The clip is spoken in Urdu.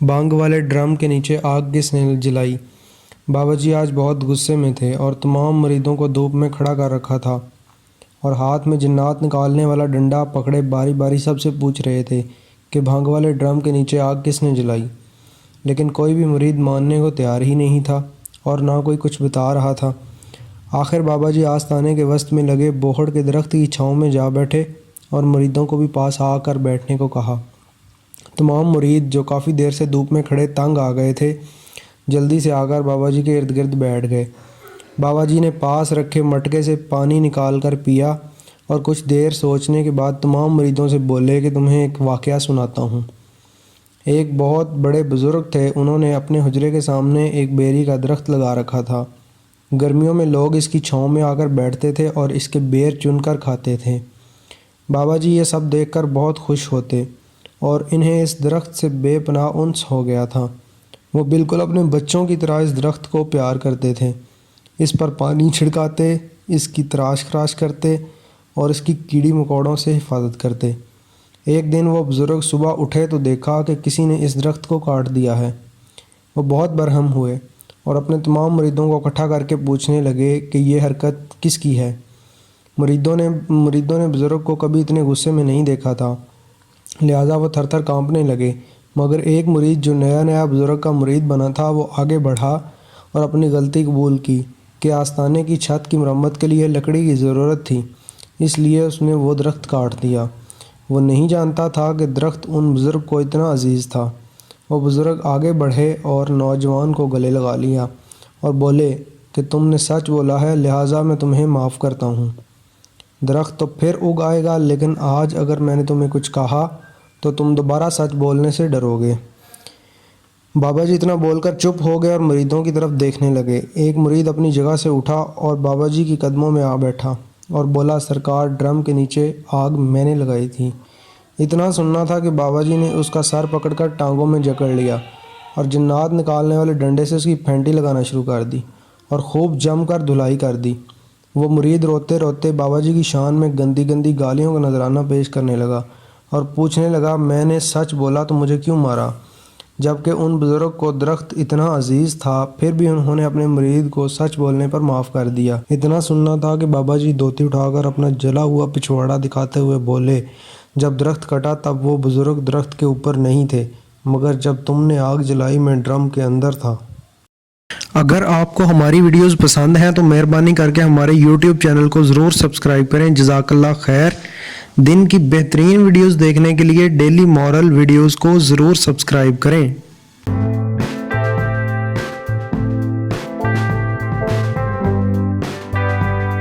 بانگ والے ڈرم کے نیچے آگ کس نے جلائی؟ بابا جی آج بہت غصے میں تھے اور تمام مریدوں کو دھوپ میں کھڑا کر رکھا تھا اور ہاتھ میں جنات نکالنے والا ڈنڈا پکڑے باری باری سب سے پوچھ رہے تھے کہ بھانگ والے ڈرم کے نیچے آگ کس نے جلائی، لیکن کوئی بھی مرید ماننے کو تیار ہی نہیں تھا اور نہ کوئی کچھ بتا رہا تھا۔ آخر بابا جی آستانے کے وسط میں لگے بوہڑ کے درخت کی چھاؤں میں جا بیٹھے اور مریدوں کو بھی پاس آ کر بیٹھنے کو کہا۔ تمام مرید جو کافی دیر سے دھوپ میں کھڑے تنگ آ گئے تھے، جلدی سے آ کر بابا جی کے ارد گرد بیٹھ گئے۔ بابا جی نے پاس رکھے مٹکے سے پانی نکال کر پیا اور کچھ دیر سوچنے کے بعد تمام مریدوں سے بولے کہ تمہیں ایک واقعہ سناتا ہوں۔ ایک بہت بڑے بزرگ تھے، انہوں نے اپنے حجرے کے سامنے ایک بیری کا درخت لگا رکھا تھا۔ گرمیوں میں لوگ اس کی چھاؤں میں آ کر بیٹھتے تھے اور اس کے بیر چن کر کھاتے تھے۔ بابا جی یہ سب دیکھ کر بہت خوش ہوتے اور انہیں اس درخت سے بے پناہ انس ہو گیا تھا۔ وہ بالکل اپنے بچوں کی طرح اس درخت کو پیار کرتے تھے، اس پر پانی چھڑکاتے، اس کی تراش خراش کرتے اور اس کی کیڑی مکوڑوں سے حفاظت کرتے۔ ایک دن وہ بزرگ صبح اٹھے تو دیکھا کہ کسی نے اس درخت کو کاٹ دیا ہے۔ وہ بہت برہم ہوئے اور اپنے تمام مریدوں کو اکٹھا کر کے پوچھنے لگے کہ یہ حرکت کس کی ہے۔ مریدوں نے بزرگ کو کبھی اتنے غصے میں نہیں دیکھا تھا، لہٰذا وہ تھر تھر کانپنے لگے، مگر ایک مرید جو نیا نیا بزرگ کا مرید بنا تھا وہ آگے بڑھا اور اپنی غلطی قبول کی کہ آستانے کی چھت کی مرمت کے لیے لکڑی کی ضرورت تھی، اس لیے اس نے وہ درخت کاٹ دیا۔ وہ نہیں جانتا تھا کہ درخت ان بزرگ کو اتنا عزیز تھا۔ وہ بزرگ آگے بڑھے اور نوجوان کو گلے لگا لیا اور بولے کہ تم نے سچ بولا ہے، لہٰذا میں تمہیں معاف کرتا ہوں۔ درخت تو پھر اگ آئے گا، لیکن آج اگر میں نے تمہیں کچھ کہا تو تم دوبارہ سچ بولنے سے ڈرو گے۔ بابا جی اتنا بول کر چپ ہو گئے اور مریدوں کی طرف دیکھنے لگے۔ ایک مرید اپنی جگہ سے اٹھا اور بابا جی کی قدموں میں آ بیٹھا اور بولا، سرکار، ڈرم کے نیچے آگ میں نے لگائی تھی۔ اتنا سننا تھا کہ بابا جی نے اس کا سر پکڑ کر ٹانگوں میں جکڑ لیا اور جنات نکالنے والے ڈنڈے سے اس کی پھینٹی لگانا شروع کر دی اور خوب جم کر دھلائی کر دی۔ وہ مرید روتے روتے بابا جی کی شان میں گندی گندی گالیوں کا نذرانہ پیش کرنے لگا اور پوچھنے لگا، میں نے سچ بولا تو مجھے کیوں مارا؟ جبکہ ان بزرگ کو درخت اتنا عزیز تھا، پھر بھی انہوں نے اپنے مرید کو سچ بولنے پر معاف کر دیا۔ اتنا سننا تھا کہ بابا جی دھوتی اٹھا کر اپنا جلا ہوا پچھواڑا دکھاتے ہوئے بولے، جب درخت کٹا تب وہ بزرگ درخت کے اوپر نہیں تھے، مگر جب تم نے آگ جلائی میں ڈرم کے اندر تھا۔ اگر آپ کو ہماری ویڈیوز پسند ہیں تو مہربانی کر کے ہمارے یوٹیوب چینل کو ضرور سبسکرائب کریں۔ جزاک اللہ خیر۔ دن کی بہترین ویڈیوز دیکھنے کے لیے ڈیلی مورل ویڈیوز کو ضرور سبسکرائب کریں۔